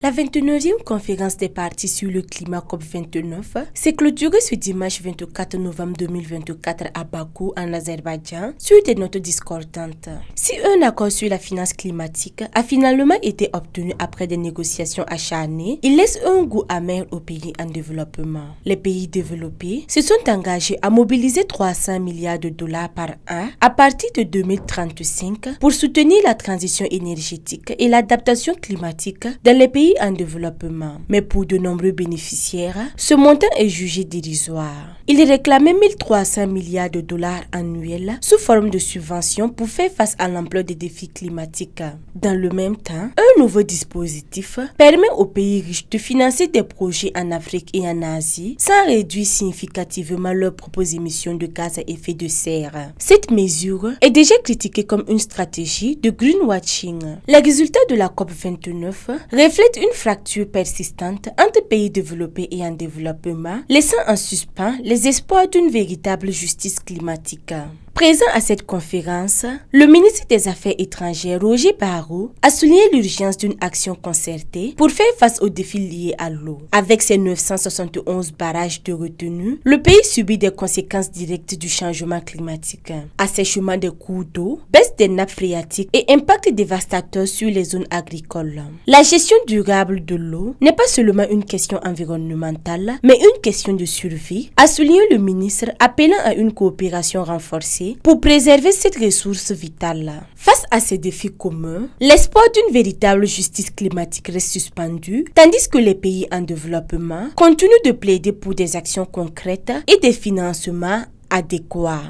La 29e conférence des parties sur le climat COP29 s'est clôturée ce dimanche 24 novembre 2024 à Bakou, en Azerbaïdjan, sur des notes discordantes. Si un accord sur la finance climatique a finalement été obtenu après des négociations acharnées, il laisse un goût amer aux pays en développement. Les pays développés se sont engagés à mobiliser 300 milliards de dollars par an à partir de 2035 pour soutenir la transition énergétique et l'adaptation climatique dans les pays en développement. Mais pour de nombreux bénéficiaires, ce montant est jugé dérisoire. Ils réclamaient 1300 milliards de dollars annuels sous forme de subventions pour faire face à l'ampleur des défis climatiques. Dans le même temps, un nouveau dispositif permet aux pays riches de financer des projets en Afrique et en Asie sans réduire significativement leurs propres émissions de gaz à effet de serre. Cette mesure est déjà critiquée comme une stratégie de greenwashing. Les résultats de la COP29 reflètent une fracture persistante entre pays développés et en développement, laissant en suspens les espoirs d'une véritable justice climatique. Présent à cette conférence, le ministre des Affaires étrangères Roger Barrot a souligné l'urgence d'une action concertée pour faire face aux défis liés à l'eau. Avec ses 971 barrages de retenue, le pays subit des conséquences directes du changement climatique. Assèchement des cours d'eau, baisse des nappes phréatiques et impact dévastateur sur les zones agricoles. La gestion durable de l'eau n'est pas seulement une question environnementale, mais une question de survie, a souligné le ministre, appelant à une coopération renforcée pour préserver cette ressource vitale. Face à ces défis communs, l'espoir d'une véritable justice climatique reste suspendu, tandis que les pays en développement continuent de plaider pour des actions concrètes et des financements adéquats.